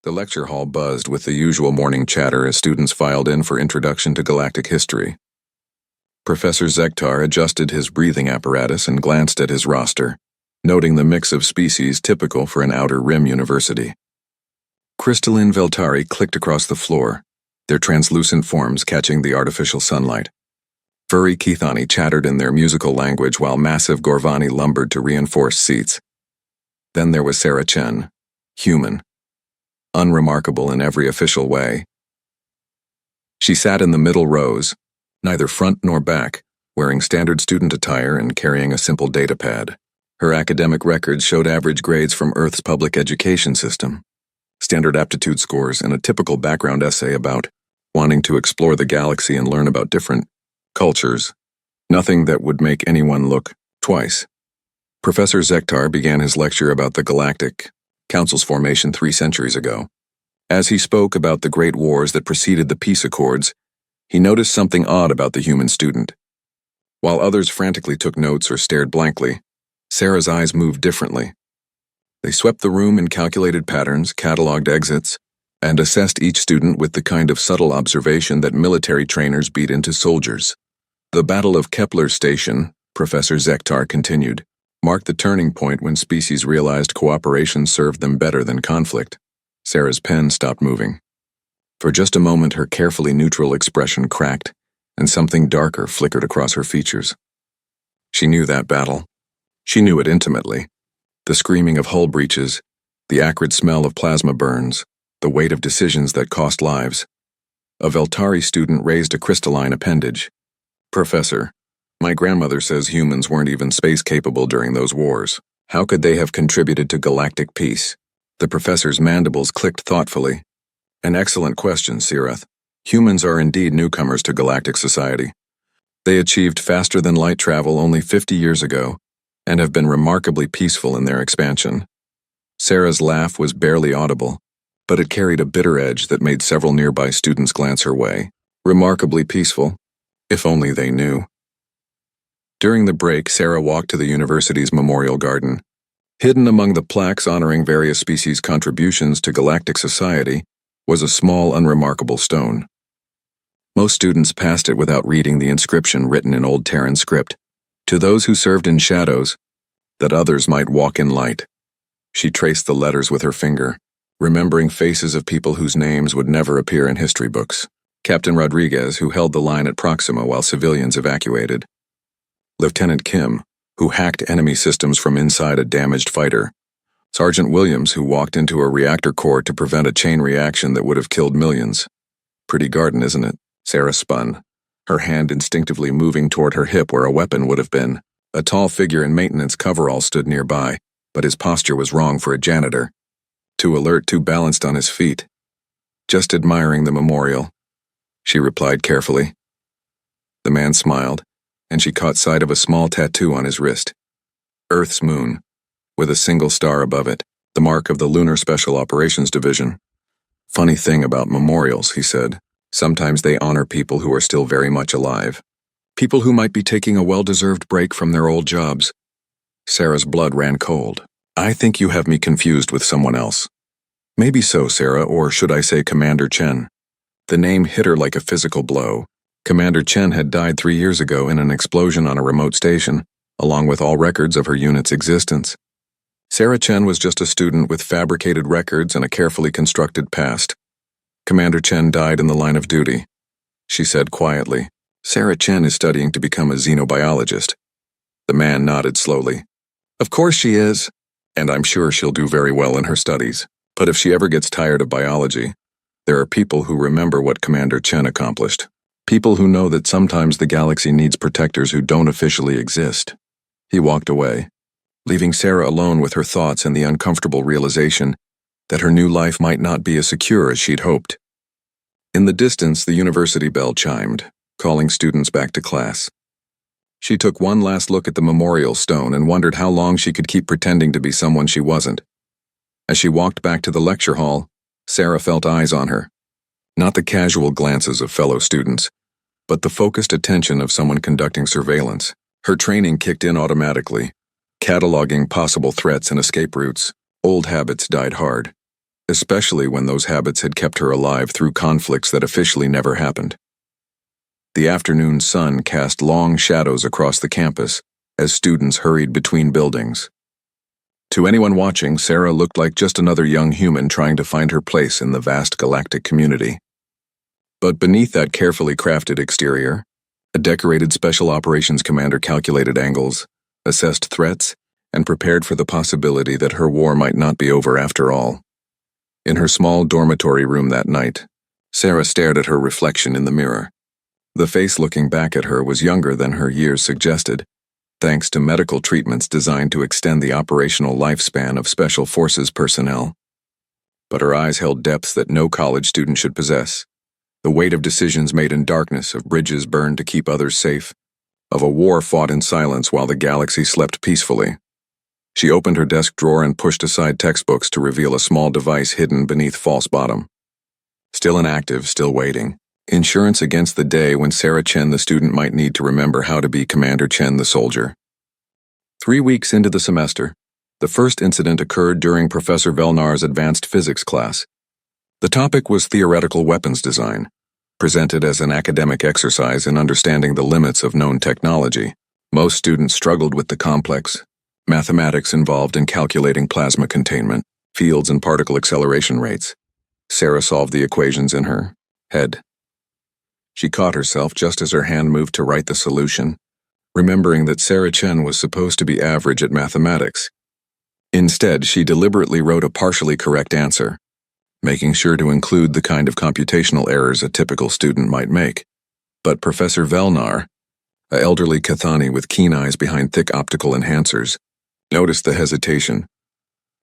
The lecture hall buzzed with the usual morning chatter as students filed in for Introduction to Galactic History. Professor Zektar adjusted his breathing apparatus and glanced at his roster, noting the mix of species typical for an outer rim university. Crystalline Veltari clicked across the floor, their translucent forms catching the artificial sunlight. Furry Kithani chattered in their musical language while massive Gorvani lumbered to reinforce seats. Then there was Sarah Chen, human, unremarkable in every official way. She sat in the middle rows, neither front nor back, wearing standard student attire and carrying a simple data pad. Her academic records showed average grades from Earth's public education system, standard aptitude scores, and a typical background essay about wanting to explore the galaxy and learn about different cultures. Nothing that would make anyone look twice. Professor Zektar began his lecture about the Galactic Council's formation 3 centuries ago. As he spoke about the great wars that preceded the peace accords, he noticed something odd about the human student. While others frantically took notes or stared blankly, Sarah's eyes moved differently. They swept the room in calculated patterns, catalogued exits, and assessed each student with the kind of subtle observation that military trainers beat into soldiers. The Battle of Kepler's Station, Professor Zektar continued, marked the turning point when species realized cooperation served them better than conflict. Sarah's pen stopped moving. For just a moment, her carefully neutral expression cracked, and something darker flickered across her features. She knew that battle. She knew it intimately. The screaming of hull breaches, the acrid smell of plasma burns, the weight of decisions that cost lives. A Veltari student raised a crystalline appendage. "Professor, my grandmother says humans weren't even space-capable during those wars. How could they have contributed to galactic peace?" The professor's mandibles clicked thoughtfully. "An excellent question, Sirath. Humans are indeed newcomers to galactic society. They achieved faster-than-light travel only 50 years ago, and have been remarkably peaceful in their expansion." Sarah's laugh was barely audible, but it carried a bitter edge that made several nearby students glance her way. Remarkably peaceful, if only they knew. During the break, Sarah walked to the university's memorial garden. Hidden among the plaques honoring various species' contributions to galactic society was a small, unremarkable stone. Most students passed it without reading the inscription written in Old Terran script, "To those who served in shadows, that others might walk in light." She traced the letters with her finger, remembering faces of people whose names would never appear in history books. Captain Rodriguez, who held the line at Proxima while civilians evacuated. Lieutenant Kim, who hacked enemy systems from inside a damaged fighter. Sergeant Williams, who walked into a reactor core to prevent a chain reaction that would have killed millions. Pretty garden, isn't it? Sarah spun, her hand instinctively moving toward her hip where a weapon would have been. A tall figure in maintenance coverall stood nearby, but his posture was wrong for a janitor. Too alert, too balanced on his feet. "Just admiring the memorial," she replied carefully. The man smiled, and she caught sight of a small tattoo on his wrist. Earth's moon, with a single star above it, the mark of the Lunar Special Operations Division. "Funny thing about memorials," he said. "Sometimes they honor people who are still very much alive. People who might be taking a well-deserved break from their old jobs." Sarah's blood ran cold. "I think you have me confused with someone else." "Maybe so, Sarah, or should I say Commander Chen?" The name hit her like a physical blow. Commander Chen had died 3 years ago in an explosion on a remote station, along with all records of her unit's existence. Sarah Chen was just a student with fabricated records and a carefully constructed past. "Commander Chen died in the line of duty," she said quietly. "Sarah Chen is studying to become a xenobiologist." The man nodded slowly. "Of course she is, and I'm sure she'll do very well in her studies. But if she ever gets tired of biology, there are people who remember what Commander Chen accomplished. People who know that sometimes the galaxy needs protectors who don't officially exist." He walked away, leaving Sarah alone with her thoughts and the uncomfortable realization that her new life might not be as secure as she'd hoped. In the distance, the university bell chimed, calling students back to class. She took one last look at the memorial stone and wondered how long she could keep pretending to be someone she wasn't. As she walked back to the lecture hall, Sarah felt eyes on her. Not the casual glances of fellow students, but the focused attention of someone conducting surveillance. Her training kicked in automatically, cataloging possible threats and escape routes. Old habits died hard. especially when those habits had kept her alive through conflicts that officially never happened. The afternoon sun cast long shadows across the campus as students hurried between buildings. To anyone watching, Sarah looked like just another young human trying to find her place in the vast galactic community. But beneath that carefully crafted exterior, a decorated Special Operations Commander calculated angles, assessed threats, and prepared for the possibility that her war might not be over after all. In her small dormitory room that night, Sarah stared at her reflection in the mirror. The face looking back at her was younger than her years suggested, thanks to medical treatments designed to extend the operational lifespan of Special Forces personnel. But her eyes held depths that no college student should possess. The weight of decisions made in darkness, of bridges burned to keep others safe, of a war fought in silence while the galaxy slept peacefully. She opened her desk drawer and pushed aside textbooks to reveal a small device hidden beneath false bottom. Still inactive, still waiting. Insurance against the day when Sarah Chen the student might need to remember how to be Commander Chen the soldier. 3 weeks into the semester, the first incident occurred during Professor Velnar's advanced physics class. The topic was theoretical weapons design, presented as an academic exercise in understanding the limits of known technology. Most students struggled with the complex mathematics involved in calculating plasma containment, fields, and particle acceleration rates. Sarah solved the equations in her head. She caught herself just as her hand moved to write the solution, remembering that Sarah Chen was supposed to be average at mathematics. Instead, she deliberately wrote a partially correct answer, making sure to include the kind of computational errors a typical student might make. But Professor Velnar, an elderly Kathani with keen eyes behind thick optical enhancers, noticed the hesitation.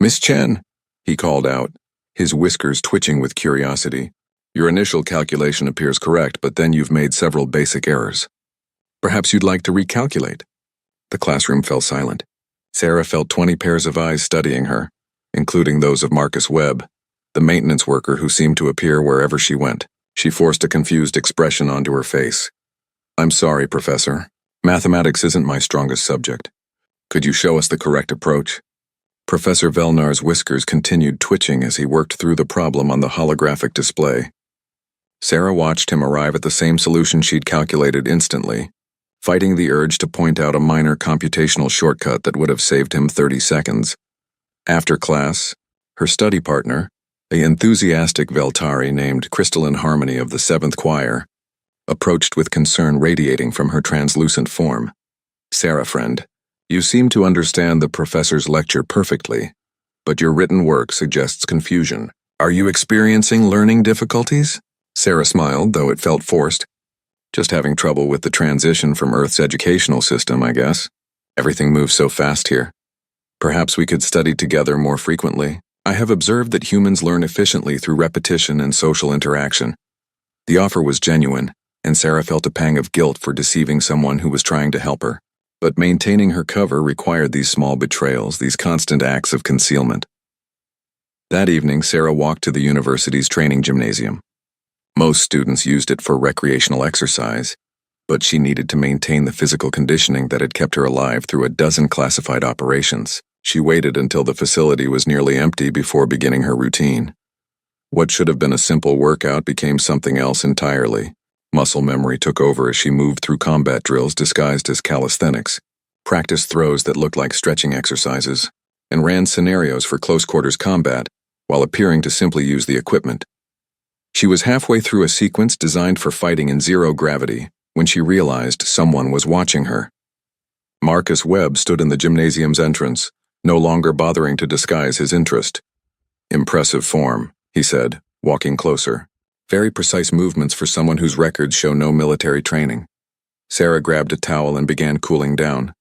"Miss Chen," he called out, his whiskers twitching with curiosity. "Your initial calculation appears correct, but then you've made several basic errors. Perhaps you'd like to recalculate." The classroom fell silent. Sarah felt 20 pairs of eyes studying her, including those of Marcus Webb, the maintenance worker who seemed to appear wherever she went. She forced a confused expression onto her face. "I'm sorry, Professor. Mathematics isn't my strongest subject. Could you show us the correct approach?" Professor Velnar's whiskers continued twitching as he worked through the problem on the holographic display. Sarah watched him arrive at the same solution she'd calculated instantly, fighting the urge to point out a minor computational shortcut that would have saved him 30 seconds. After class, her study partner, the enthusiastic Veltari named Crystalline Harmony of the 7th Choir, approached with concern radiating from her translucent form. "Sarah, friend, you seem to understand the professor's lecture perfectly, but your written work suggests confusion. Are you experiencing learning difficulties?" Sarah smiled, though it felt forced. "Just having trouble with the transition from Earth's educational system, I guess. Everything moves so fast here. Perhaps we could study together more frequently. I have observed that humans learn efficiently through repetition and social interaction." The offer was genuine, and Sarah felt a pang of guilt for deceiving someone who was trying to help her. But maintaining her cover required these small betrayals, these constant acts of concealment. That evening, Sarah walked to the university's training gymnasium. Most students used it for recreational exercise, but she needed to maintain the physical conditioning that had kept her alive through a dozen classified operations. She waited until the facility was nearly empty before beginning her routine. What should have been a simple workout became something else entirely. Muscle memory took over as she moved through combat drills disguised as calisthenics, practiced throws that looked like stretching exercises, and ran scenarios for close-quarters combat while appearing to simply use the equipment. She was halfway through a sequence designed for fighting in zero gravity when she realized someone was watching her. Marcus Webb stood in the gymnasium's entrance, no longer bothering to disguise his interest. "Impressive form," he said, walking closer. "Very precise movements for someone whose records show no military training." Sarah grabbed a towel and began cooling down.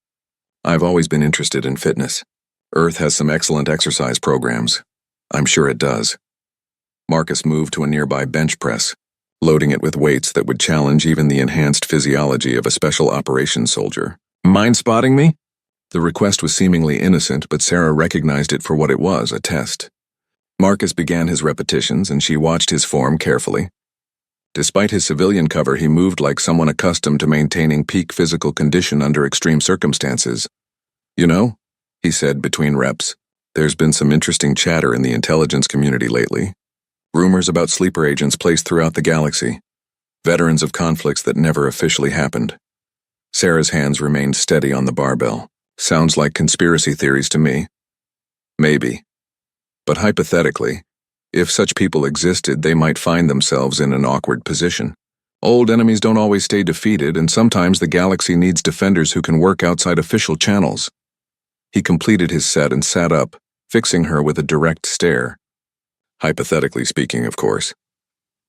"I've always been interested in fitness. Earth has some excellent exercise programs. I'm sure it does." Marcus moved to a nearby bench press, loading it with weights that would challenge even the enhanced physiology of a special operations soldier. "Mind spotting me?" The request was seemingly innocent, but Sarah recognized it for what it was, a test. Marcus began his repetitions, and she watched his form carefully. Despite his civilian cover, he moved like someone accustomed to maintaining peak physical condition under extreme circumstances. "You know," he said between reps, There's been some interesting chatter in the intelligence community lately. Rumors about sleeper agents placed throughout the galaxy. Veterans of conflicts that never officially happened. Sarah's hands remained steady on the barbell. Sounds like conspiracy theories to me. Maybe. But hypothetically, if such people existed, they might find themselves in an awkward position. Old enemies don't always stay defeated, and sometimes the galaxy needs defenders who can work outside official channels. He completed his set and sat up, fixing her with a direct stare. Hypothetically speaking, of course.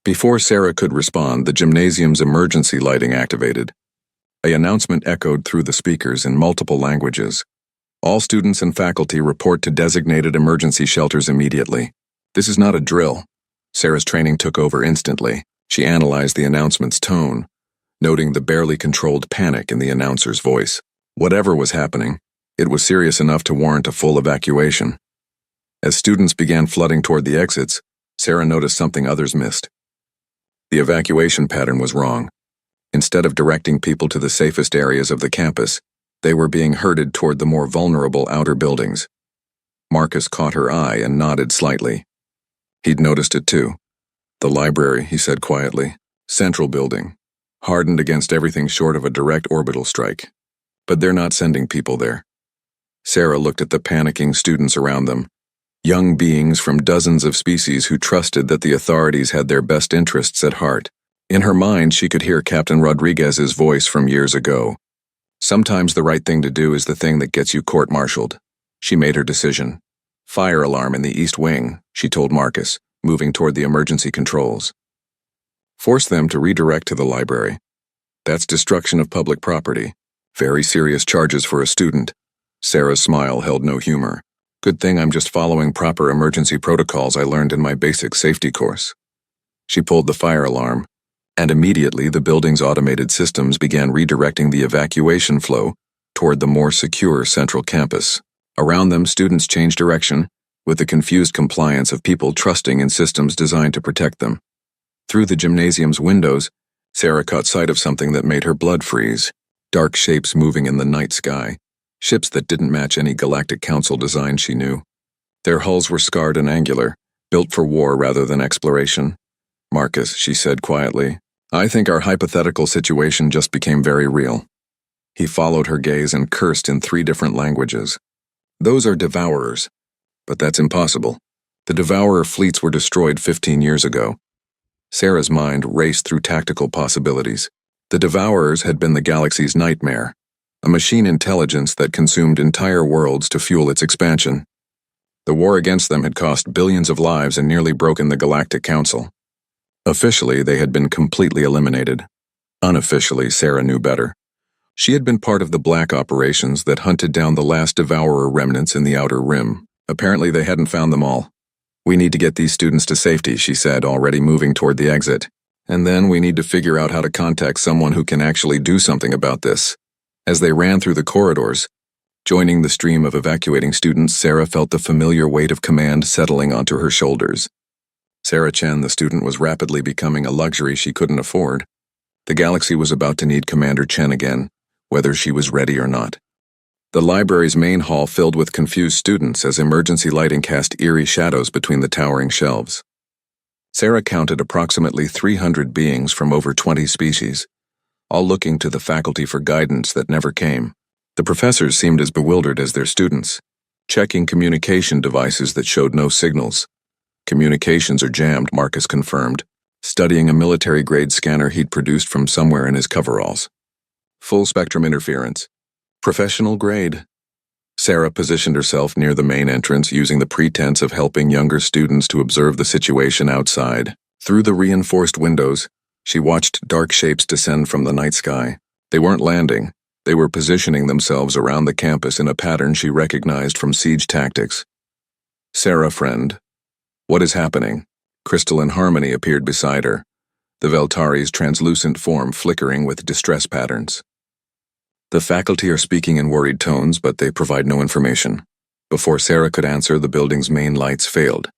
Before Sarah could respond, the gymnasium's emergency lighting activated. An announcement echoed through the speakers in multiple languages. All students and faculty report to designated emergency shelters immediately. This is not a drill. Sarah's training took over instantly. She analyzed the announcement's tone, noting the barely controlled panic in the announcer's voice. Whatever was happening, it was serious enough to warrant a full evacuation. As students began flooding toward the exits, Sarah noticed something others missed. The evacuation pattern was wrong. Instead of directing people to the safest areas of the campus, they were being herded toward the more vulnerable outer buildings. Marcus caught her eye and nodded slightly. He'd noticed it too. The library, he said quietly. Central building. Hardened against everything short of a direct orbital strike. But they're not sending people there. Sarah looked at the panicking students around them. Young beings from dozens of species who trusted that the authorities had their best interests at heart. In her mind, she could hear Captain Rodriguez's voice from years ago. Sometimes the right thing to do is the thing that gets you court-martialed. She made her decision. Fire alarm in the east wing, she told Marcus, moving toward the emergency controls. Force them to redirect to the library. That's destruction of public property. Very serious charges for a student. Sarah's smile held no humor. Good thing I'm just following proper emergency protocols I learned in my basic safety course. She pulled the fire alarm, and immediately the building's automated systems began redirecting the evacuation flow toward the more secure central campus. Around them, students changed direction, with the confused compliance of people trusting in systems designed to protect them. Through the gymnasium's windows, Sarah caught sight of something that made her blood freeze. Dark shapes moving in the night sky. Ships that didn't match any Galactic Council design she knew. Their hulls were scarred and angular, built for war rather than exploration. Marcus, she said quietly, I think our hypothetical situation just became very real. He followed her gaze and cursed in 3 different languages. Those are devourers. But that's impossible. The devourer fleets were destroyed 15 years ago. Sarah's mind raced through tactical possibilities. The devourers had been the galaxy's nightmare. A machine intelligence that consumed entire worlds to fuel its expansion. The war against them had cost billions of lives and nearly broken the Galactic Council. Officially, they had been completely eliminated. Unofficially, Sarah knew better. She had been part of the black operations that hunted down the last devourer remnants in the Outer Rim. Apparently, they hadn't found them all. We need to get these students to safety, she said, already moving toward the exit. And then we need to figure out how to contact someone who can actually do something about this. As they ran through the corridors, joining the stream of evacuating students, Sarah felt the familiar weight of command settling onto her shoulders. Sarah Chen, the student, was rapidly becoming a luxury she couldn't afford. The galaxy was about to need Commander Chen again, whether she was ready or not. The library's main hall filled with confused students as emergency lighting cast eerie shadows between the towering shelves. Sarah counted approximately 300 beings from over 20 species, all looking to the faculty for guidance that never came. The professors seemed as bewildered as their students, checking communication devices that showed no signals. Communications are jammed, Marcus confirmed, studying a military-grade scanner he'd produced from somewhere in his coveralls. Full-spectrum interference. Professional grade. Sarah positioned herself near the main entrance, using the pretense of helping younger students to observe the situation outside. Through the reinforced windows, she watched dark shapes descend from the night sky. They weren't landing. They were positioning themselves around the campus in a pattern she recognized from siege tactics. Sarah, friend. What is happening? Crystalline Harmony appeared beside her, the Veltari's translucent form flickering with distress patterns. The faculty are speaking in worried tones, but they provide no information. Before Sarah could answer, the building's main lights failed.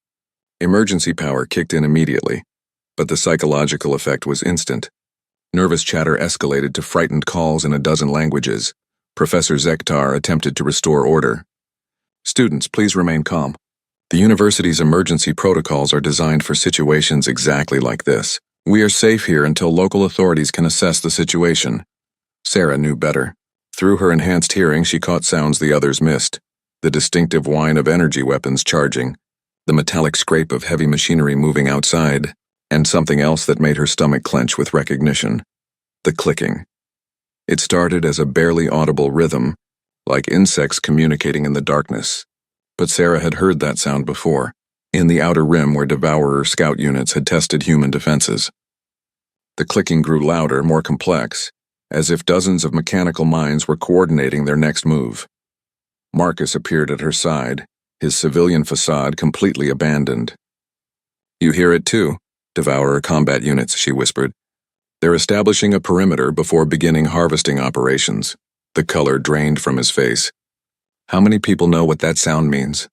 Emergency power kicked in immediately, but the psychological effect was instant. Nervous chatter escalated to frightened calls in a dozen languages. Professor Zektar attempted to restore order. Students, please remain calm. The university's emergency protocols are designed for situations exactly like this. We are safe here until local authorities can assess the situation. Sarah knew better. Through her enhanced hearing, she caught sounds the others missed. The distinctive whine of energy weapons charging, the metallic scrape of heavy machinery moving outside, and something else that made her stomach clench with recognition. The clicking. It started as a barely audible rhythm, like insects communicating in the darkness. But Sarah had heard that sound before, in the outer rim where Devourer scout units had tested human defenses. The clicking grew louder, more complex, as if dozens of mechanical minds were coordinating their next move. Marcus appeared at her side, his civilian facade completely abandoned. "You hear it too, Devourer combat units," she whispered. "They're establishing a perimeter before beginning harvesting operations." The color drained from his face. How many people know what that sound means?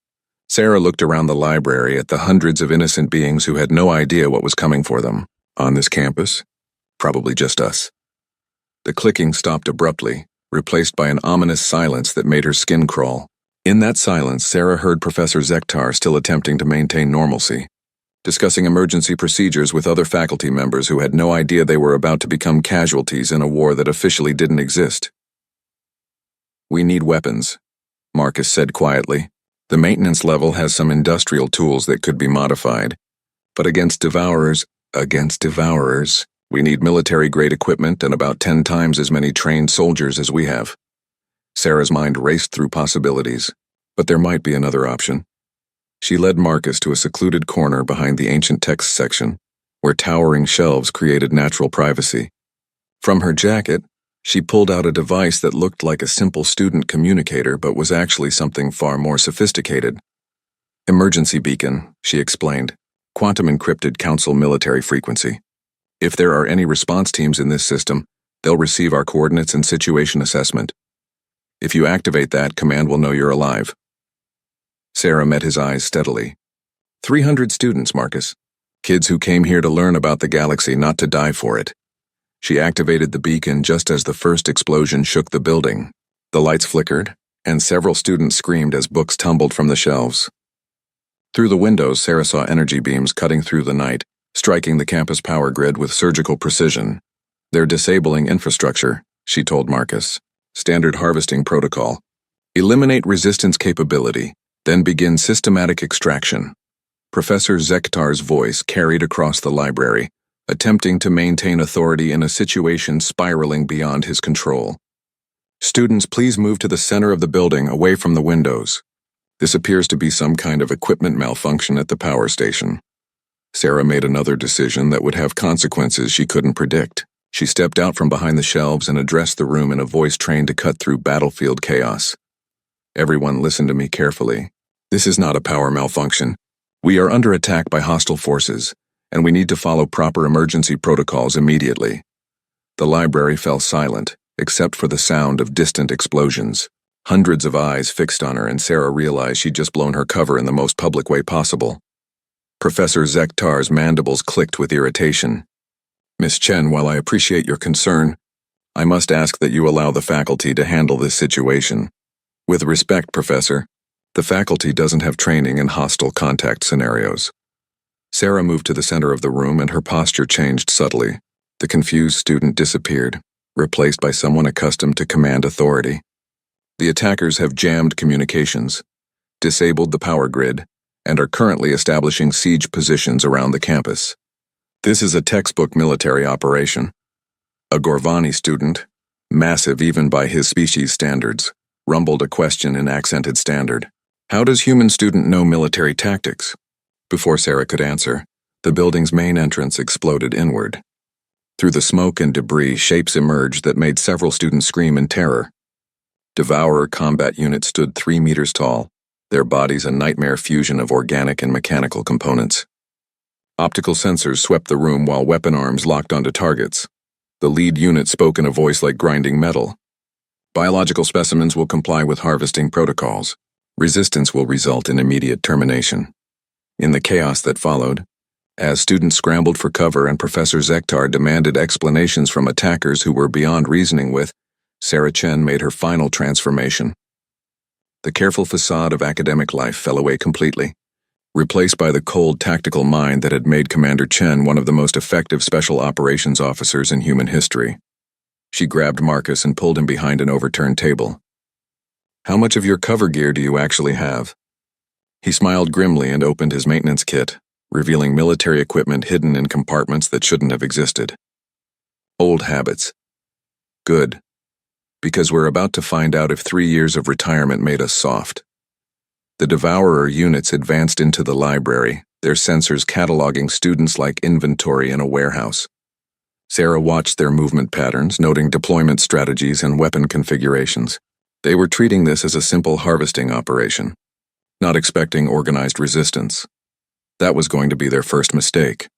Sarah looked around the library at the hundreds of innocent beings who had no idea what was coming for them. On this campus? Probably just us. The clicking stopped abruptly, replaced by an ominous silence that made her skin crawl. In that silence, Sarah heard Professor Zektar still attempting to maintain normalcy, discussing emergency procedures with other faculty members who had no idea they were about to become casualties in a war that officially didn't exist. "We need weapons," Marcus said quietly. "The maintenance level has some industrial tools that could be modified. But against devourers, we need military-grade equipment and about 10 times as many trained soldiers as we have." Sarah's mind raced through possibilities, but there might be another option. She led Marcus to a secluded corner behind the ancient text section, where towering shelves created natural privacy. From her jacket, she pulled out a device that looked like a simple student communicator but was actually something far more sophisticated. "Emergency beacon," she explained. "Quantum encrypted Council military frequency. If there are any response teams in this system, they'll receive our coordinates and situation assessment. If you activate that, command will know you're alive." Sarah met his eyes steadily. 300 students, Marcus. Kids who came here to learn about the galaxy, not to die for it. She activated the beacon just as the first explosion shook the building. The lights flickered, and several students screamed as books tumbled from the shelves. Through the windows, Sarah saw energy beams cutting through the night, striking the campus power grid with surgical precision. "They're disabling infrastructure," she told Marcus. "Standard harvesting protocol. Eliminate resistance capability, then begin systematic extraction." Professor Zektar's voice carried across the library, attempting to maintain authority in a situation spiraling beyond his control. "Students, please move to the center of the building, away from the windows. This appears to be some kind of equipment malfunction at the power station." Sarah made another decision that would have consequences she couldn't predict. She stepped out from behind the shelves and addressed the room in a voice trained to cut through battlefield chaos. "Everyone, listen to me carefully. This is not a power malfunction. We are under attack by hostile forces, and we need to follow proper emergency protocols immediately." The library fell silent, except for the sound of distant explosions. Hundreds of eyes fixed on her, and Sarah realized she'd just blown her cover in the most public way possible. Professor Zektar's mandibles clicked with irritation. "Miss Chen, while I appreciate your concern, I must ask that you allow the faculty to handle this situation. With respect, Professor, the faculty doesn't have training in hostile contact scenarios." Sarah moved to the center of the room and her posture changed subtly. The confused student disappeared, replaced by someone accustomed to command authority. "The attackers have jammed communications, disabled the power grid, and are currently establishing siege positions around the campus. This is a textbook military operation." A Gorvani student, massive even by his species standards, rumbled a question in accented standard. "How does human student know military tactics?" Before Sarah could answer, the building's main entrance exploded inward. Through the smoke and debris, shapes emerged that made several students scream in terror. Devourer combat units stood 3 meters tall, their bodies a nightmare fusion of organic and mechanical components. Optical sensors swept the room while weapon arms locked onto targets. The lead unit spoke in a voice like grinding metal. "Biological specimens will comply with harvesting protocols. Resistance will result in immediate termination." In the chaos that followed, as students scrambled for cover and Professor Zektar demanded explanations from attackers who were beyond reasoning with, Sarah Chen made her final transformation. The careful facade of academic life fell away completely, replaced by the cold tactical mind that had made Commander Chen one of the most effective special operations officers in human history. She grabbed Marcus and pulled him behind an overturned table. "How much of your cover gear do you actually have?" He smiled grimly and opened his maintenance kit, revealing military equipment hidden in compartments that shouldn't have existed. "Old habits." "Good. Because we're about to find out if 3 years of retirement made us soft." The Devourer units advanced into the library, their sensors cataloging students like inventory in a warehouse. Sarah watched their movement patterns, noting deployment strategies and weapon configurations. They were treating this as a simple harvesting operation, not expecting organized resistance. That was going to be their first mistake.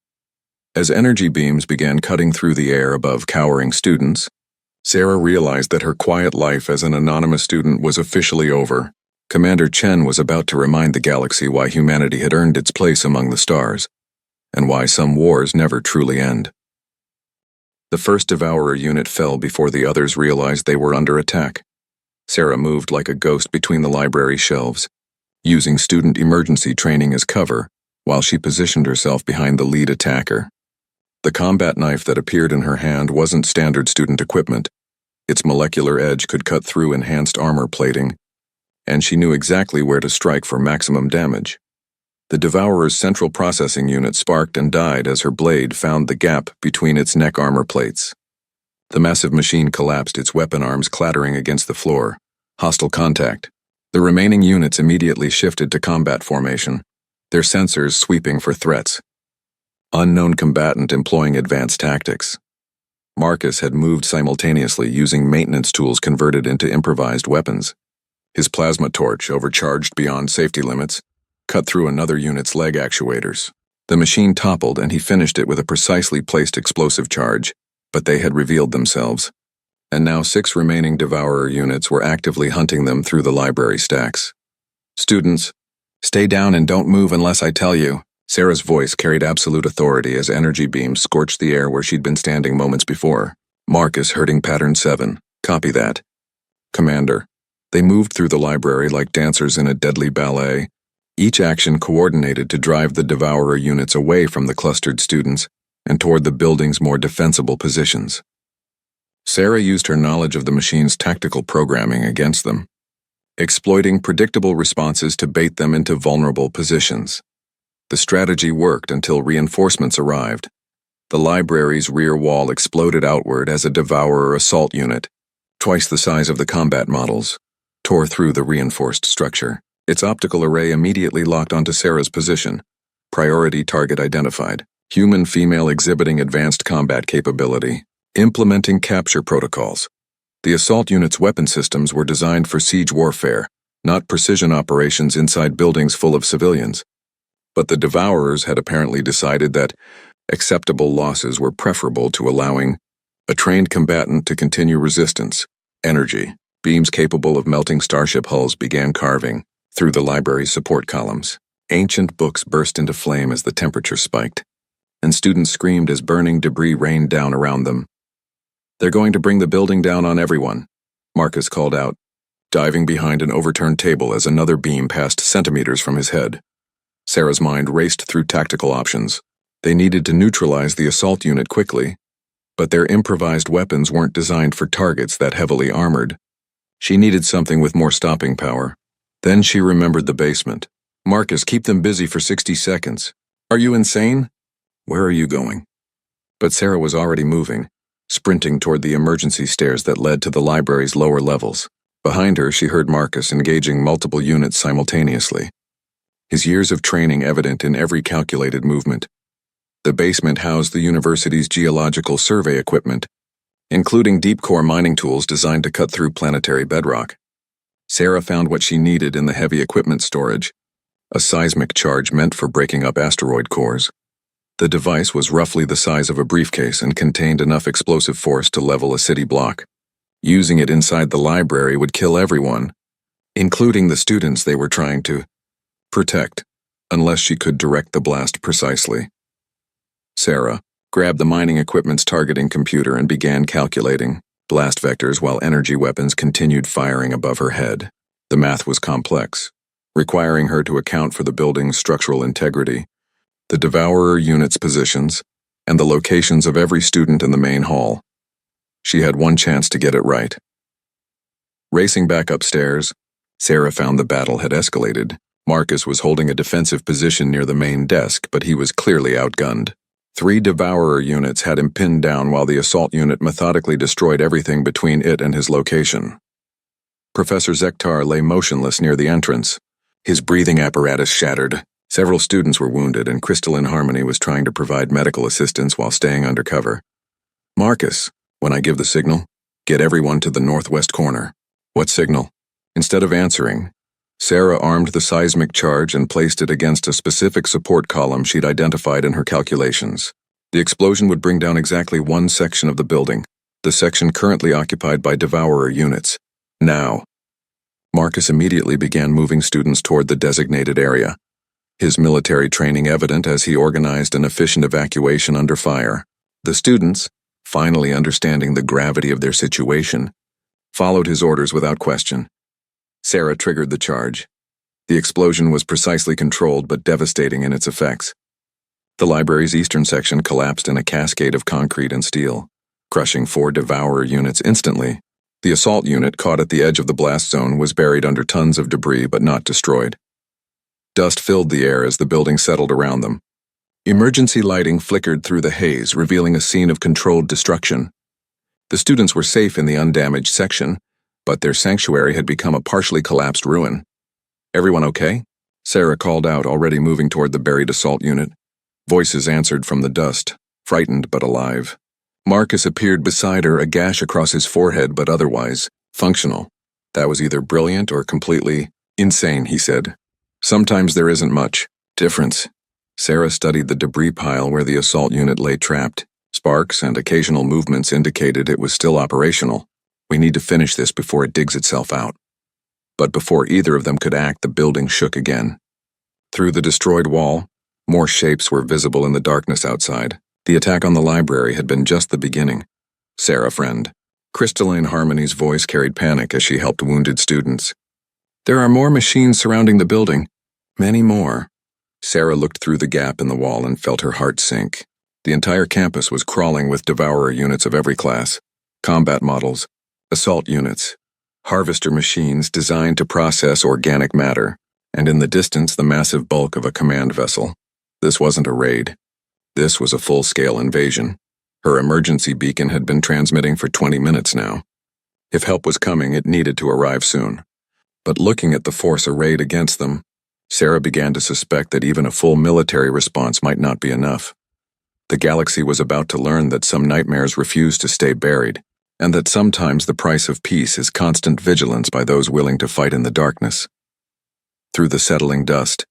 As energy beams began cutting through the air above cowering students, Sarah realized that her quiet life as an anonymous student was officially over. Commander Chen was about to remind the galaxy why humanity had earned its place among the stars, and why some wars never truly end. The first Devourer unit fell before the others realized they were under attack. Sarah moved like a ghost between the library shelves, using student emergency training as cover, while she positioned herself behind the lead attacker. The combat knife that appeared in her hand wasn't standard student equipment. Its molecular edge could cut through enhanced armor plating, and she knew exactly where to strike for maximum damage. The Devourer's central processing unit sparked and died as her blade found the gap between its neck armor plates. The massive machine collapsed, its weapon arms clattering against the floor. Hostile contact. The remaining units immediately shifted to combat formation, their sensors sweeping for threats. Unknown combatant employing advanced tactics. Marcus had moved simultaneously using maintenance tools converted into improvised weapons. His plasma torch, overcharged beyond safety limits, cut through another unit's leg actuators. The machine toppled and he finished it with a precisely placed explosive charge, but they had revealed themselves. And now 6 remaining Devourer units were actively hunting them through the library stacks. "Students, stay down and don't move unless I tell you." Sarah's voice carried absolute authority as energy beams scorched the air where she'd been standing moments before. "Marcus herding pattern 7. Copy that." "Commander." They moved through the library like dancers in a deadly ballet, each action coordinated to drive the Devourer units away from the clustered students and toward the building's more defensible positions. Sarah used her knowledge of the machine's tactical programming against them, exploiting predictable responses to bait them into vulnerable positions. The strategy worked until reinforcements arrived. The library's rear wall exploded outward as a Devourer assault unit, twice the size of the combat models, tore through the reinforced structure. Its optical array immediately locked onto Sarah's position. Priority target identified. Human female exhibiting advanced combat capability. Implementing capture protocols. The assault unit's weapon systems were designed for siege warfare, not precision operations inside buildings full of civilians. But the Devourers had apparently decided that acceptable losses were preferable to allowing a trained combatant to continue resistance. Energy. Beams capable of melting starship hulls began carving through the library's support columns. Ancient books burst into flame as the temperature spiked, and students screamed as burning debris rained down around them. "They're going to bring the building down on everyone," Marcus called out, diving behind an overturned table as another beam passed centimeters from his head. Sarah's mind raced through tactical options. They needed to neutralize the assault unit quickly, but their improvised weapons weren't designed for targets that heavily armored. She needed something with more stopping power. Then she remembered the basement. "Marcus, keep them busy for 60 seconds. Are you insane?" "Where are you going?" But Sarah was already moving, sprinting toward the emergency stairs that led to the library's lower levels. Behind her, she heard Marcus engaging multiple units simultaneously, his years of training evident in every calculated movement. The basement housed the university's geological survey equipment, including deep-core mining tools designed to cut through planetary bedrock. Sarah found what she needed in the heavy equipment storage, a seismic charge meant for breaking up asteroid cores. The device was roughly the size of a briefcase and contained enough explosive force to level a city block. Using it inside the library would kill everyone, including the students they were trying to protect, unless she could direct the blast precisely. Sarah grabbed the mining equipment's targeting computer and began calculating blast vectors while energy weapons continued firing above her head. The math was complex, requiring her to account for the building's structural integrity, the devourer unit's positions, and the locations of every student in the main hall. She had one chance to get it right. Racing back upstairs, Sarah found the battle had escalated. Marcus was holding a defensive position near the main desk, but he was clearly outgunned. 3 devourer units had him pinned down while the assault unit methodically destroyed everything between it and his location. Professor Zektar lay motionless near the entrance. His breathing apparatus shattered. Several students were wounded, and Crystalline Harmony was trying to provide medical assistance while staying undercover. Marcus, when I give the signal, get everyone to the northwest corner. What signal? Instead of answering, Sarah armed the seismic charge and placed it against a specific support column she'd identified in her calculations. The explosion would bring down exactly one section of the building, the section currently occupied by devourer units. Now. Marcus immediately began moving students toward the designated area, his military training evident as he organized an efficient evacuation under fire. The students, finally understanding the gravity of their situation, followed his orders without question. Sarah triggered the charge. The explosion was precisely controlled but devastating in its effects. The library's eastern section collapsed in a cascade of concrete and steel, crushing 4 devourer units instantly. The assault unit, caught at the edge of the blast zone, was buried under tons of debris but not destroyed. Dust filled the air as the building settled around them. Emergency lighting flickered through the haze, revealing a scene of controlled destruction. The students were safe in the undamaged section, but their sanctuary had become a partially collapsed ruin. Everyone okay? Sarah called out, already moving toward the buried assault unit. Voices answered from the dust, frightened but alive. Marcus appeared beside her, a gash across his forehead but otherwise functional. That was either brilliant or completely insane, he said. Sometimes there isn't much difference. Sarah studied the debris pile where the assault unit lay trapped. Sparks and occasional movements indicated it was still operational. We need to finish this before it digs itself out. But before either of them could act, the building shook again. Through the destroyed wall, more shapes were visible in the darkness outside. The attack on the library had been just the beginning. Sarah, friend. Crystalline Harmony's voice carried panic as she helped wounded students. There are more machines surrounding the building. Many more. Sarah looked through the gap in the wall and felt her heart sink. The entire campus was crawling with devourer units of every class. Combat models, assault units, harvester machines designed to process organic matter, and in the distance the massive bulk of a command vessel. This wasn't a raid. This was a full-scale invasion. Her emergency beacon had been transmitting for 20 minutes now. If help was coming, it needed to arrive soon. But looking at the force arrayed against them, Sarah began to suspect that even a full military response might not be enough. The galaxy was about to learn that some nightmares refuse to stay buried, and that sometimes the price of peace is constant vigilance by those willing to fight in the darkness. Through the settling dust,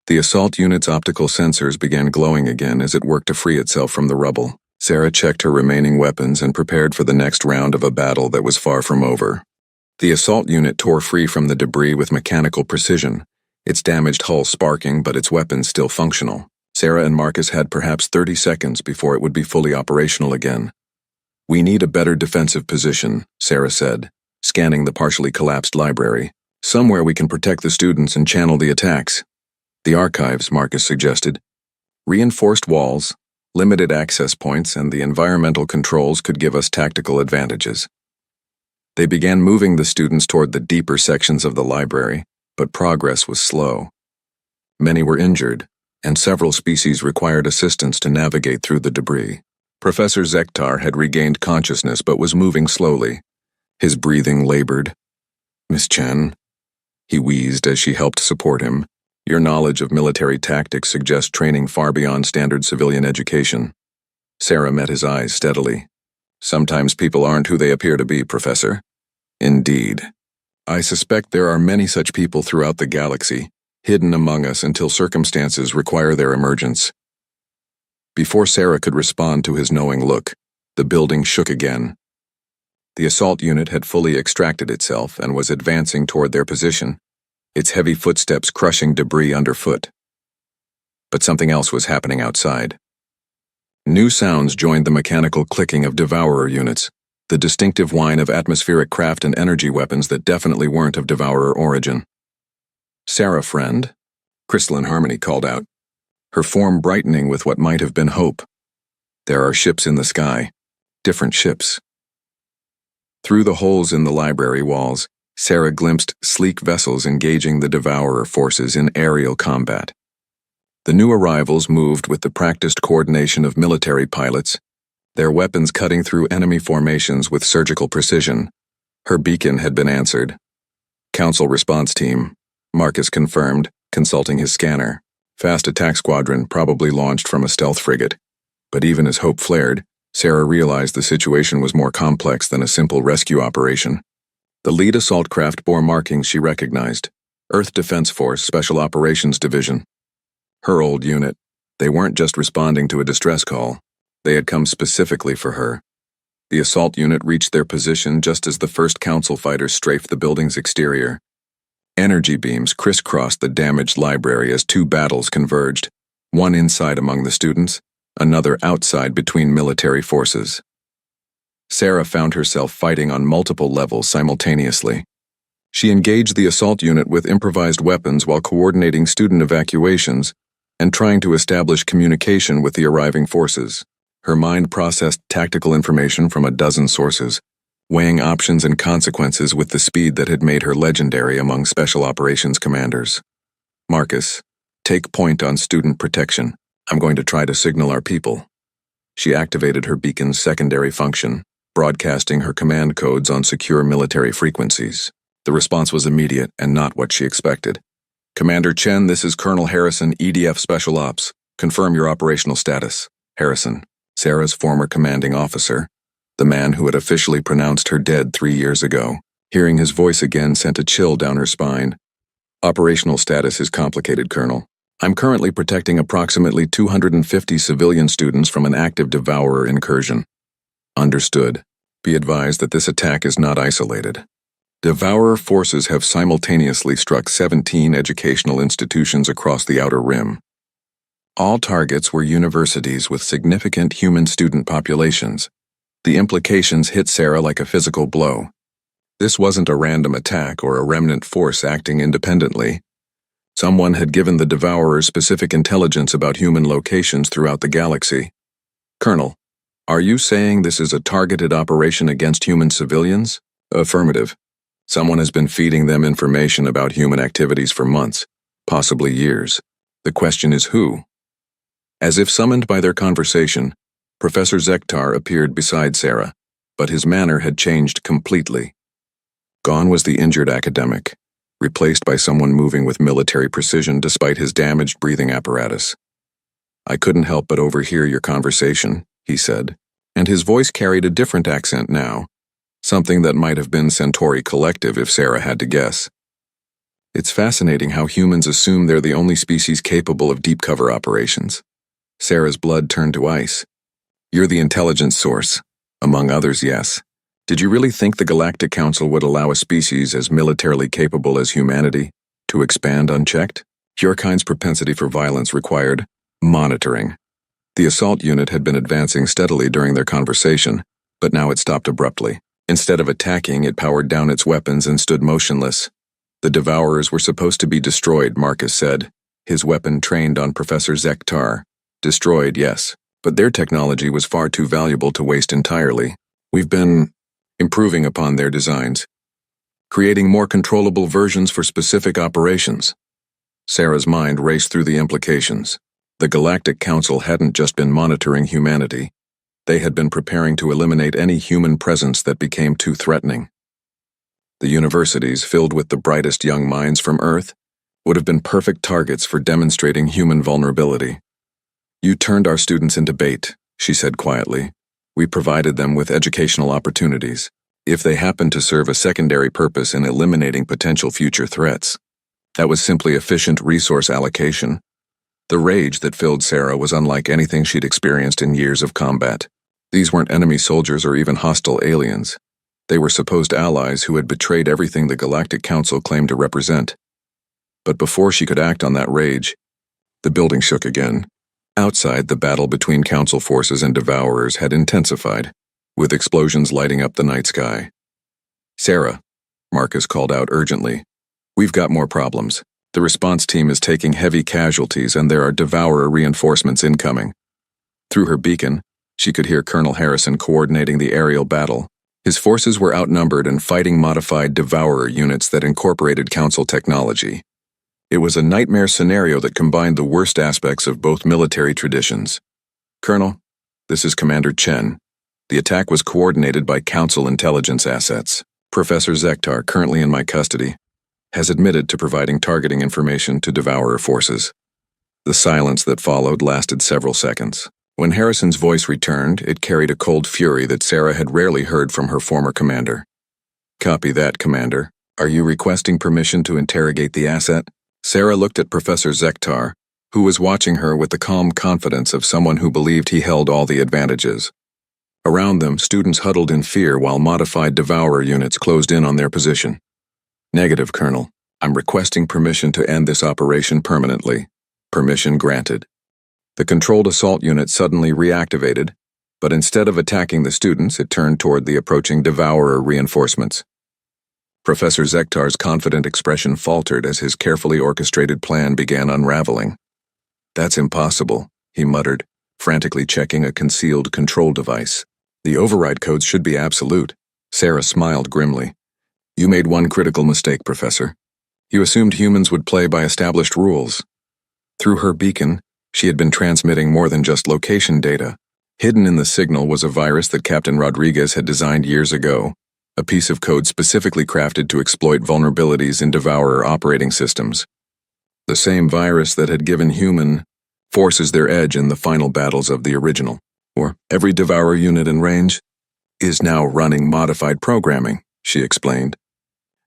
the assault unit's optical sensors began glowing again as it worked to free itself from the rubble. Sarah checked her remaining weapons and prepared for the next round of a battle that was far from over. The assault unit tore free from the debris with mechanical precision, its damaged hull sparking but its weapons still functional. Sarah and Marcus had perhaps 30 seconds before it would be fully operational again. We need a better defensive position, Sarah said, scanning the partially collapsed library. Somewhere we can protect the students and channel the attacks. The archives, Marcus suggested. Reinforced walls, limited access points, and the environmental controls could give us tactical advantages. They began moving the students toward the deeper sections of the library, but progress was slow. Many were injured, and several species required assistance to navigate through the debris. Professor Zektar had regained consciousness but was moving slowly. His breathing labored. Miss Chen, he wheezed as she helped support him. Your knowledge of military tactics suggests training far beyond standard civilian education. Sarah met his eyes steadily. Sometimes people aren't who they appear to be, Professor. Indeed. I suspect there are many such people throughout the galaxy, hidden among us until circumstances require their emergence. Before Sarah could respond to his knowing look, the building shook again. The assault unit had fully extracted itself and was advancing toward their position, its heavy footsteps crushing debris underfoot. But something else was happening outside. New sounds joined the mechanical clicking of devourer units. the distinctive whine of atmospheric craft and energy weapons that definitely weren't of Devourer origin. "Sarah, friend," Crystalline Harmony called out, her form brightening with what might have been hope. "There are ships in the sky. Different ships." Through the holes in the library walls, Sarah glimpsed sleek vessels engaging the Devourer forces in aerial combat. The new arrivals moved with the practiced coordination of military pilots, their weapons cutting through enemy formations with surgical precision. Her beacon had been answered. "Council response team," Marcus confirmed, consulting his scanner. "Fast attack squadron, probably launched from a stealth frigate." But even as hope flared, Sarah realized the situation was more complex than a simple rescue operation. The lead assault craft bore markings she recognized: Earth Defense Force Special Operations Division. Her old unit. They weren't just responding to a distress call. They had come specifically for her. The assault unit reached their position just as the first Council fighters strafed the building's exterior. Energy beams crisscrossed the damaged library as two battles converged, one inside among the students, another outside between military forces. Sarah found herself fighting on multiple levels simultaneously. She engaged the assault unit with improvised weapons while coordinating student evacuations and trying to establish communication with the arriving forces. Her mind processed tactical information from a dozen sources, weighing options and consequences with the speed that had made her legendary among special operations commanders. "Marcus, take point on student protection. I'm going to try to signal our people." She activated her beacon's secondary function, broadcasting her command codes on secure military frequencies. The response was immediate and not what she expected. "Commander Chen, this is Colonel Harrison, EDF Special Ops. Confirm your operational status." Harrison, Sarah's former commanding officer, the man who had officially pronounced her dead 3 years ago. Hearing his voice again sent a chill down her spine. "Operational status is complicated, Colonel. I'm currently protecting approximately 250 civilian students from an active Devourer incursion." "Understood. Be advised that this attack is not isolated. Devourer forces have simultaneously struck 17 educational institutions across the Outer Rim. All targets were universities with significant human student populations." The implications hit Sarah like a physical blow. This wasn't a random attack or a remnant force acting independently. Someone had given the Devourers specific intelligence about human locations throughout the galaxy. "Colonel, are you saying this is a targeted operation against human civilians?" "Affirmative. Someone has been feeding them information about human activities for months, possibly years. The question is who?" As if summoned by their conversation, Professor Zektar appeared beside Sarah, but his manner had changed completely. Gone was the injured academic, replaced by someone moving with military precision despite his damaged breathing apparatus. "I couldn't help but overhear your conversation," he said, and his voice carried a different accent now, something that might have been Centauri Collective if Sarah had to guess. "It's fascinating how humans assume they're the only species capable of deep cover operations." Sarah's blood turned to ice. "You're the intelligence source. Among others, yes. Did you really think the Galactic Council would allow a species as militarily capable as humanity to expand unchecked? Your kind's propensity for violence required monitoring." The assault unit had been advancing steadily during their conversation, but now it stopped abruptly. Instead of attacking, it powered down its weapons and stood motionless. "The Devourers were supposed to be destroyed," Marcus said, his weapon trained on Professor Zektar. "Destroyed, yes, but their technology was far too valuable to waste entirely. We've been improving upon their designs, creating more controllable versions for specific operations." Sarah's mind raced through the implications. The Galactic Council hadn't just been monitoring humanity. They had been preparing to eliminate any human presence that became too threatening. The universities, filled with the brightest young minds from Earth, would have been perfect targets for demonstrating human vulnerability. "You turned our students into bait," she said quietly. "We provided them with educational opportunities. If they happened to serve a secondary purpose in eliminating potential future threats, that was simply efficient resource allocation." The rage that filled Sarah was unlike anything she'd experienced in years of combat. These weren't enemy soldiers or even hostile aliens. They were supposed allies who had betrayed everything the Galactic Council claimed to represent. But before she could act on that rage, the building shook again. Outside, the battle between Council forces and Devourers had intensified. with explosions lighting up the night sky. "Sarah," Marcus called out urgently. "We've got more problems. The response team is taking heavy casualties and there are Devourer reinforcements incoming." Through her beacon, she could hear Colonel Harrison coordinating the aerial battle. His forces were outnumbered and fighting modified Devourer units that incorporated Council technology. It was a nightmare scenario that combined the worst aspects of both military traditions. "Colonel, this is Commander Chen. The attack was coordinated by Council intelligence assets. Professor Zektar, currently in my custody, has admitted to providing targeting information to Devourer forces." The silence that followed lasted several seconds. When Harrison's voice returned, it carried a cold fury that Sarah had rarely heard from her former commander. "Copy that, Commander. Are you requesting permission to interrogate the asset?" Sarah looked at Professor Zektar, who was watching her with the calm confidence of someone who believed he held all the advantages. Around them, students huddled in fear while modified Devourer units closed in on their position. "Negative, Colonel. I'm requesting permission to end this operation permanently." Permission granted. The controlled assault unit suddenly reactivated, but instead of attacking the students, it turned toward the approaching Devourer reinforcements. Professor Zektar's confident expression faltered as his carefully orchestrated plan began unraveling. "That's impossible," he muttered, frantically checking a concealed control device. "The override codes should be absolute." Sarah smiled grimly. "You made one critical mistake, Professor. You assumed humans would play by established rules." Through her beacon, she had been transmitting more than just location data. Hidden in the signal was a virus that Captain Rodriguez had designed years ago, a piece of code specifically crafted to exploit vulnerabilities in Devourer operating systems. The same virus that had given human forces their edge in the final battles of the original, or every Devourer unit in range, is now running modified programming, she explained,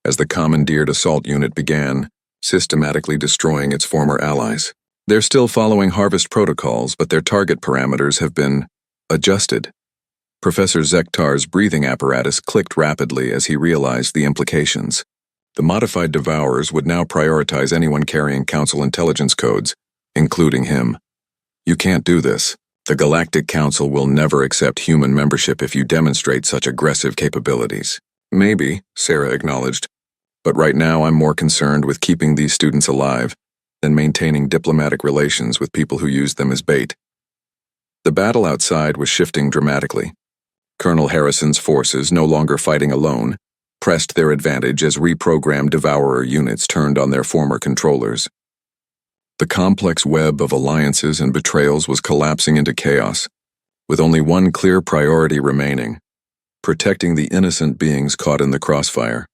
as the commandeered assault unit began systematically destroying its former allies. They're still following harvest protocols, but their target parameters have been adjusted. Professor Zektar's breathing apparatus clicked rapidly as he realized the implications. The modified Devourers would now prioritize anyone carrying Council intelligence codes, including him. "You can't do this. The Galactic Council will never accept human membership if you demonstrate such aggressive capabilities." "Maybe," Sarah acknowledged, "but right now I'm more concerned with keeping these students alive than maintaining diplomatic relations with people who use them as bait." The battle outside was shifting dramatically. Colonel Harrison's forces, no longer fighting alone, pressed their advantage as reprogrammed Devourer units turned on their former controllers. The complex web of alliances and betrayals was collapsing into chaos, with only one clear priority remaining: protecting the innocent beings caught in the crossfire.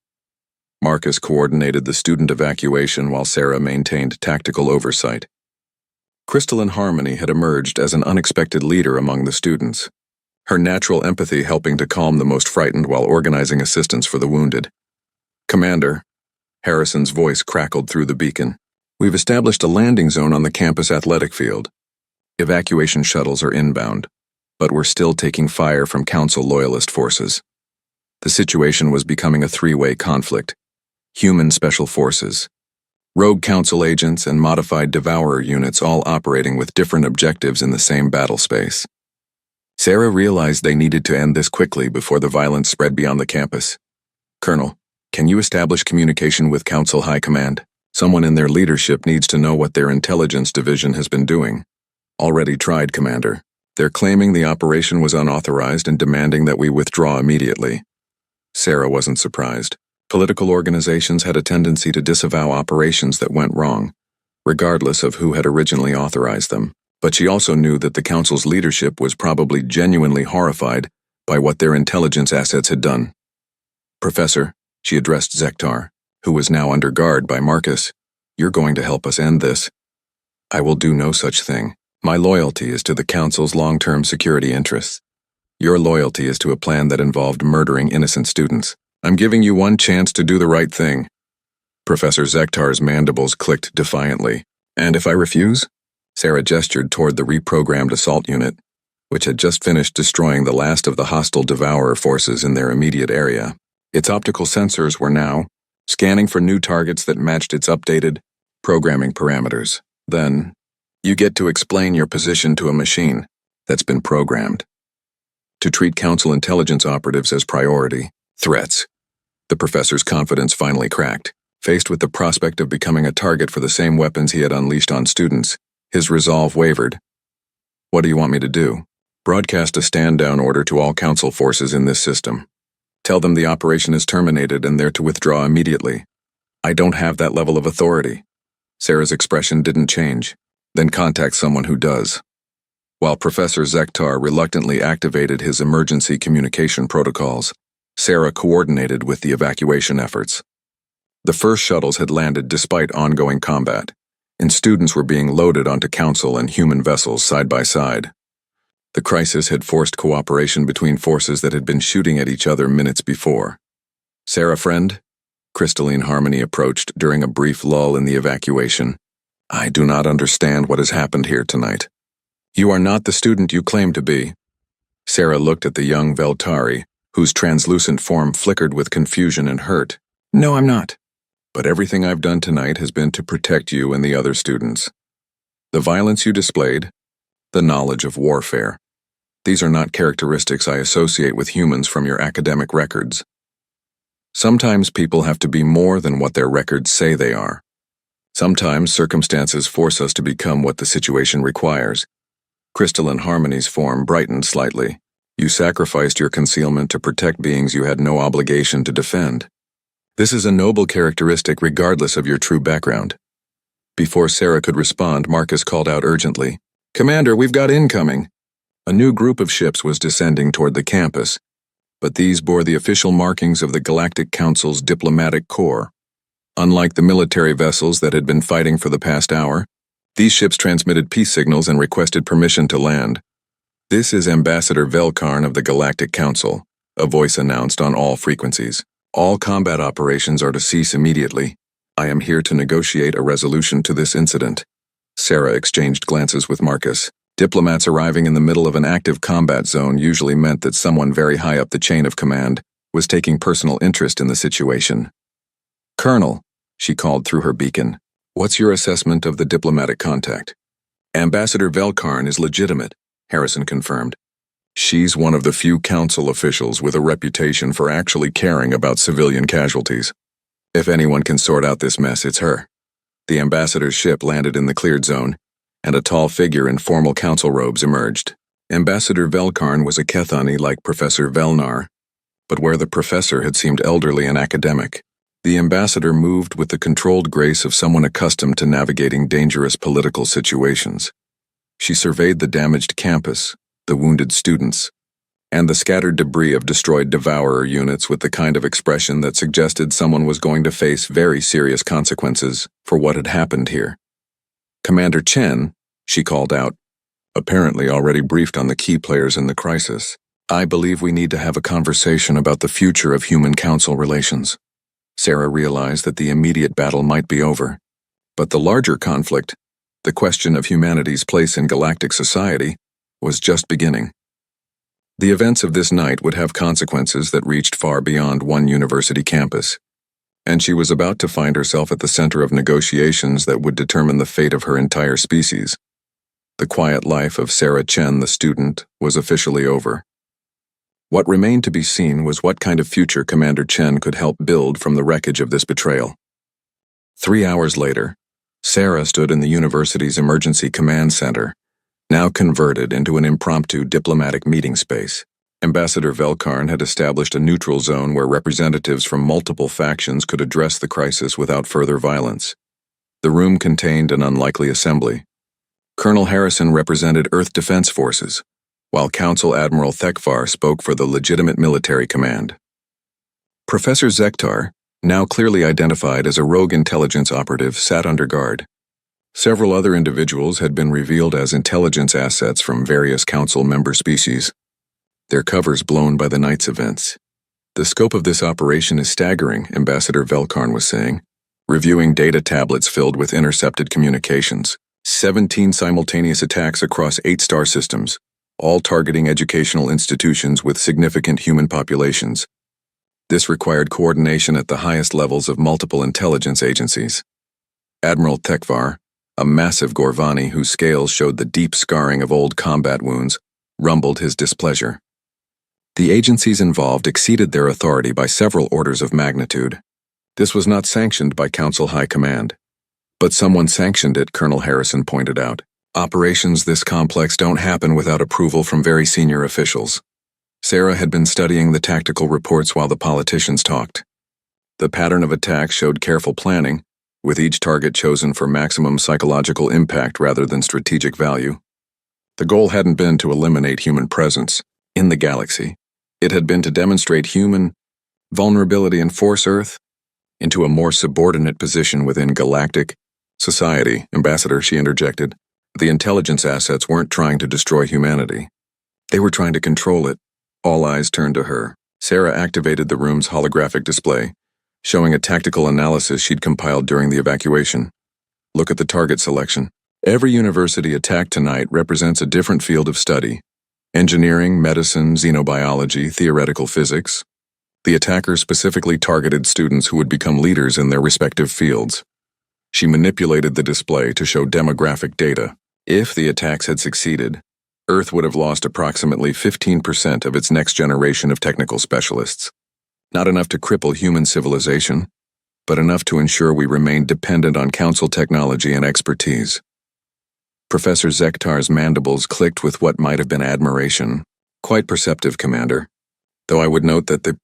Marcus coordinated the student evacuation while Sarah maintained tactical oversight. Crystalline Harmony had emerged as an unexpected leader among the students, her natural empathy helping to calm the most frightened while organizing assistance for the wounded. "Commander," Harrison's voice crackled through the beacon, "we've established a landing zone on the campus athletic field. Evacuation shuttles are inbound, but we're still taking fire from Council loyalist forces." The situation was becoming a three-way conflict: human special forces, rogue Council agents, and modified Devourer units all operating with different objectives in the same battle space. Sarah realized they needed to end this quickly before the violence spread beyond the campus. "Colonel, can you establish communication with Council High Command? Someone in their leadership needs to know what their intelligence division has been doing." "Already tried, Commander. They're claiming the operation was unauthorized and demanding that we withdraw immediately." Sarah wasn't surprised. Political organizations had a tendency to disavow operations that went wrong, regardless of who had originally authorized them. But she also knew that the Council's leadership was probably genuinely horrified by what their intelligence assets had done. "Professor," she addressed Zektar, who was now under guard by Marcus, "you're going to help us end this." "I will do no such thing. My loyalty is to the Council's long-term security interests. Your loyalty is to a plan that involved murdering innocent students. I'm giving you one chance to do the right thing." Professor Zektar's mandibles clicked defiantly. "And if I refuse?" Sarah gestured toward the reprogrammed assault unit, which had just finished destroying the last of the hostile Devourer forces in their immediate area. Its optical sensors were now scanning for new targets that matched its updated programming parameters. "Then, you get to explain your position to a machine that's been programmed." to treat Council intelligence operatives as priority threats. The professor's confidence finally cracked. Faced with the prospect of becoming a target for the same weapons he had unleashed on students, his resolve wavered. What do you want me to do? Broadcast a stand-down order to all Council forces in this system. Tell them the operation is terminated and they're to withdraw immediately. I don't have that level of authority. Sarah's expression didn't change. Then contact someone who does. While Professor Zektar reluctantly activated his emergency communication protocols, Sarah coordinated with the evacuation efforts. The first shuttles had landed despite ongoing combat, and students were being loaded onto Council and human vessels side by side. The crisis had forced cooperation between forces that had been shooting at each other minutes before. Sarah, friend? Crystalline Harmony approached during a brief lull in the evacuation. I do not understand what has happened here tonight. You are not the student you claim to be. Sarah looked at the young Veltari, whose translucent form flickered with confusion and hurt. No, I'm not. But everything I've done tonight has been to protect you and the other students. The violence you displayed, the knowledge of warfare. These are not characteristics I associate with humans from your academic records. Sometimes people have to be more than what their records say they are. Sometimes circumstances force us to become what the situation requires. Crystalline Harmony's form brightened slightly. You sacrificed your concealment to protect beings you had no obligation to defend. This is a noble characteristic regardless of your true background. Before Sarah could respond, Marcus called out urgently, Commander, we've got incoming. A new group of ships was descending toward the campus, but these bore the official markings of the Galactic Council's diplomatic corps. Unlike the military vessels that had been fighting for the past hour, these ships transmitted peace signals and requested permission to land. This is Ambassador Velkarn of the Galactic Council, a voice announced on all frequencies. All combat operations are to cease immediately. I am here to negotiate a resolution to this incident. Sarah exchanged glances with Marcus. Diplomats arriving in the middle of an active combat zone usually meant that someone very high up the chain of command was taking personal interest in the situation. Colonel, she called through her beacon, what's your assessment of the diplomatic contact? Ambassador Velkarn is legitimate, Harrison confirmed. She's one of the few council officials with a reputation for actually caring about civilian casualties. If anyone can sort out this mess, it's her. The ambassador's ship landed in the cleared zone, and a tall figure in formal council robes emerged. Ambassador Velkarn was a Kethani like Professor Velnar, but where the professor had seemed elderly and academic, the ambassador moved with the controlled grace of someone accustomed to navigating dangerous political situations. She surveyed the damaged campus, the wounded students, and the scattered debris of destroyed devourer units with the kind of expression that suggested someone was going to face very serious consequences for what had happened here. Commander Chen, she called out, apparently already briefed on the key players in the crisis. I believe we need to have a conversation about the future of human council relations. Sarah realized that the immediate battle might be over, but the larger conflict, the question of humanity's place in galactic society, was just beginning. The events of this night would have consequences that reached far beyond one university campus, and she was about to find herself at the center of negotiations that would determine the fate of her entire species. The quiet life of Sarah Chen, the student, was officially over. What remained to be seen was what kind of future Commander Chen could help build from the wreckage of this betrayal. 3 hours later, Sarah stood in the university's emergency command center, now converted into an impromptu diplomatic meeting space. Ambassador Velkarn had established a neutral zone where representatives from multiple factions could address the crisis without further violence. The room contained an unlikely assembly. Colonel Harrison represented Earth Defense Forces, while Council Admiral Thekvar spoke for the legitimate military command. Professor Zektar, now clearly identified as a rogue intelligence operative, sat under guard. Several other individuals had been revealed as intelligence assets from various Council member species, their covers blown by the night's events. The scope of this operation is staggering, Ambassador Velkarn was saying, reviewing data tablets filled with intercepted communications. 17 simultaneous attacks across 8 star systems, all targeting educational institutions with significant human populations. This required coordination at the highest levels of multiple intelligence agencies. Admiral Thekvar, a massive Gorvani whose scales showed the deep scarring of old combat wounds, rumbled his displeasure. The agencies involved exceeded their authority by several orders of magnitude. This was not sanctioned by Council High Command. But someone sanctioned it, Colonel Harrison pointed out. Operations this complex don't happen without approval from very senior officials. Sarah had been studying the tactical reports while the politicians talked. The pattern of attack showed careful planning, with each target chosen for maximum psychological impact rather than strategic value. The goal hadn't been to eliminate human presence in the galaxy. It had been to demonstrate human vulnerability and force Earth into a more subordinate position within galactic society. Ambassador, she interjected. The intelligence assets weren't trying to destroy humanity. They were trying to control it. All eyes turned to her. Sarah activated the room's holographic display, showing a tactical analysis she'd compiled during the evacuation. Look at the target selection. Every university attacked tonight represents a different field of study. Engineering, medicine, xenobiology, theoretical physics. The attackers specifically targeted students who would become leaders in their respective fields. She manipulated the display to show demographic data. If the attacks had succeeded, Earth would have lost approximately 15% of its next generation of technical specialists. Not enough to cripple human civilization, but enough to ensure we remain dependent on Council technology and expertise. Professor Zektar's mandibles clicked with what might have been admiration. Quite perceptive, Commander. Though I would note that the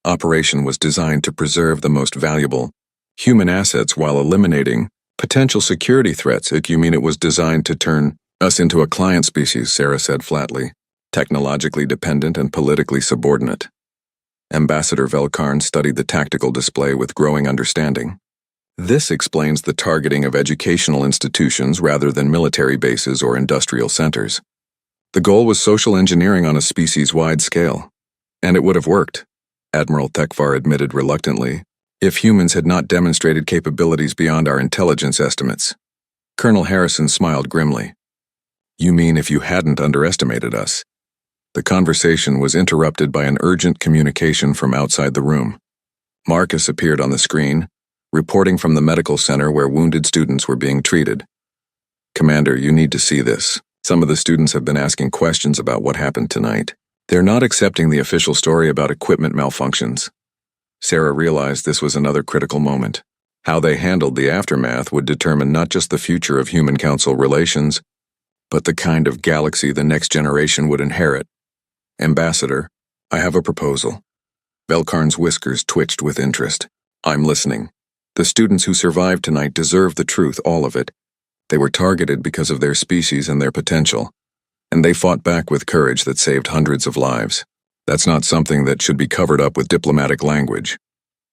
operation was designed to preserve the most valuable human assets while eliminating potential security threats. You mean it was designed to turn us into a client species, Sarah said flatly, technologically dependent and politically subordinate. Ambassador Velkarn studied the tactical display with growing understanding. This explains the targeting of educational institutions rather than military bases or industrial centers. The goal was social engineering on a species-wide scale. And it would have worked, Admiral Thekvar admitted reluctantly, if humans had not demonstrated capabilities beyond our intelligence estimates. Colonel Harrison smiled grimly. You mean if you hadn't underestimated us? The conversation was interrupted by an urgent communication from outside the room. Marcus appeared on the screen, reporting from the medical center where wounded students were being treated. Commander, you need to see this. Some of the students have been asking questions about what happened tonight. They're not accepting the official story about equipment malfunctions. Sarah realized this was another critical moment. How they handled the aftermath would determine not just the future of human-council relations, but the kind of galaxy the next generation would inherit. Ambassador, I have a proposal. Velkarn's whiskers twitched with interest. I'm listening. The students who survived tonight deserve the truth, all of it. They were targeted because of their species and their potential, and they fought back with courage that saved hundreds of lives. That's not something that should be covered up with diplomatic language.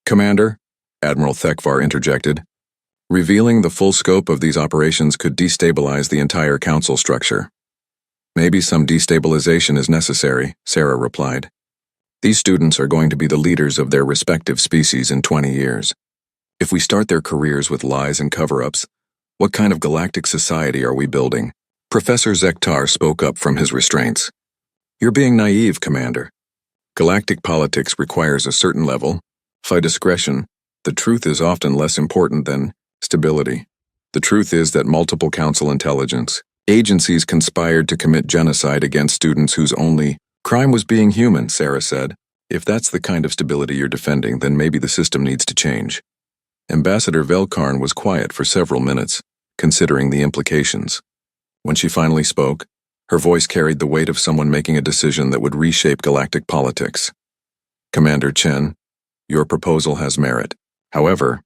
Commander, Admiral Thekvar interjected, revealing the full scope of these operations could destabilize the entire council structure. Maybe some destabilization is necessary, Sarah replied. These students are going to be the leaders of their respective species in 20 years. If we start their careers with lies and cover-ups, what kind of galactic society are we building? Professor Zektar spoke up from his restraints. You're being naive, Commander. Galactic politics requires a certain level of discretion. The truth is often less important than stability. The truth is that multiple council intelligence agencies conspired to commit genocide against students whose only crime was being human, Sarah said. If that's the kind of stability you're defending, then maybe the system needs to change. Ambassador Velkarn was quiet for several minutes, considering the implications. When she finally spoke, her voice carried the weight of someone making a decision that would reshape galactic politics. Commander Chen, your proposal has merit. However,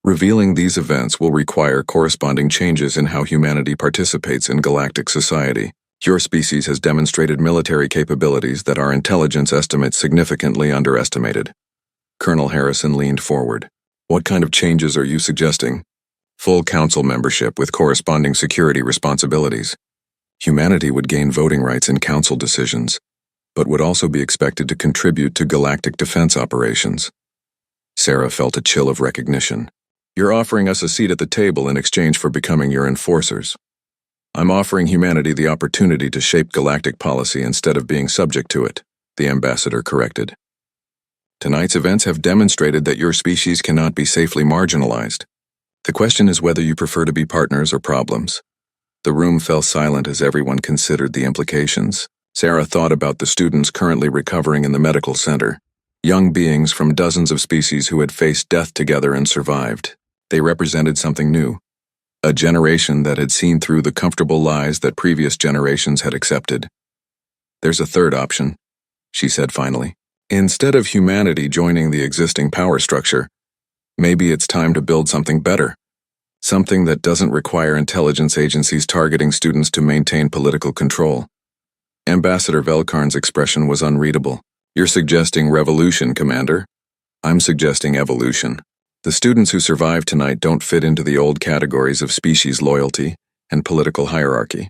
revealing these events will require corresponding changes in how humanity participates in galactic society. Your species has demonstrated military capabilities that our intelligence estimates significantly underestimated. Colonel Harrison leaned forward. What kind of changes are you suggesting? Full council membership with corresponding security responsibilities. Humanity would gain voting rights in council decisions, but would also be expected to contribute to galactic defense operations. Sarah felt a chill of recognition. You're offering us a seat at the table in exchange for becoming your enforcers. I'm offering humanity the opportunity to shape galactic policy instead of being subject to it, the ambassador corrected. Tonight's events have demonstrated that your species cannot be safely marginalized. The question is whether you prefer to be partners or problems. The room fell silent as everyone considered the implications. Sarah thought about the students currently recovering in the medical center, young beings from dozens of species who had faced death together and survived. They represented something new, a generation that had seen through the comfortable lies that previous generations had accepted. There's a third option, she said finally. Instead of humanity joining the existing power structure, maybe it's time to build something better. Something that doesn't require intelligence agencies targeting students to maintain political control. Ambassador Velkarn's expression was unreadable. You're suggesting revolution, Commander? I'm suggesting evolution. The students who survived tonight don't fit into the old categories of species loyalty and political hierarchy.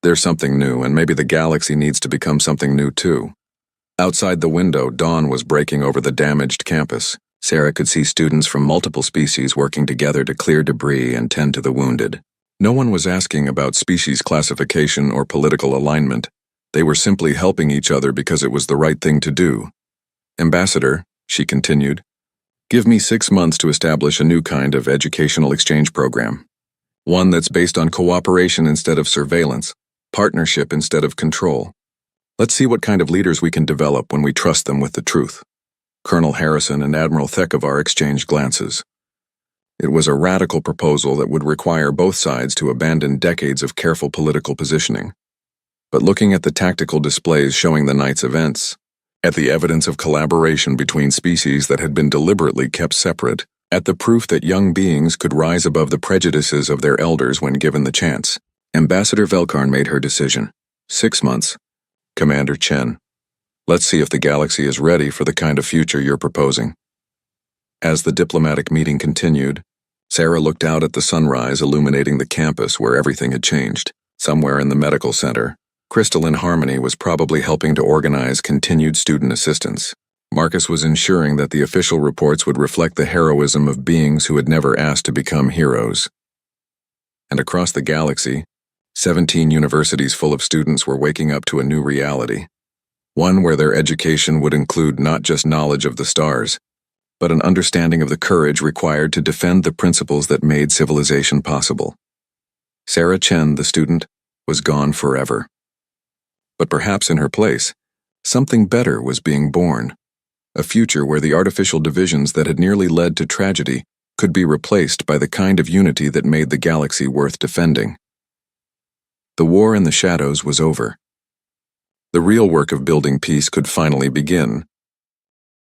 There's something new, and maybe the galaxy needs to become something new too. Outside the window, dawn was breaking over the damaged campus. Sarah could see students from multiple species working together to clear debris and tend to the wounded. No one was asking about species classification or political alignment. They were simply helping each other because it was the right thing to do. Ambassador, she continued, give me 6 months to establish a new kind of educational exchange program. One that's based on cooperation instead of surveillance, partnership instead of control. Let's see what kind of leaders we can develop when we trust them with the truth. Colonel Harrison and Admiral Thekovar exchanged glances. It was a radical proposal that would require both sides to abandon decades of careful political positioning. But looking at the tactical displays showing the night's events, at the evidence of collaboration between species that had been deliberately kept separate, at the proof that young beings could rise above the prejudices of their elders when given the chance, Ambassador Velkarn made her decision. 6 months. Commander Chen. Let's see if the galaxy is ready for the kind of future you're proposing. As the diplomatic meeting continued, Sarah looked out at the sunrise illuminating the campus where everything had changed. Somewhere in the medical center, Crystalline Harmony was probably helping to organize continued student assistance. Marcus was ensuring that the official reports would reflect the heroism of beings who had never asked to become heroes. And across the galaxy, 17 universities full of students were waking up to a new reality. One where their education would include not just knowledge of the stars, but an understanding of the courage required to defend the principles that made civilization possible. Sarah Chen, the student, was gone forever. But perhaps in her place, something better was being born. A future where the artificial divisions that had nearly led to tragedy could be replaced by the kind of unity that made the galaxy worth defending. The war in the shadows was over. The real work of building peace could finally begin.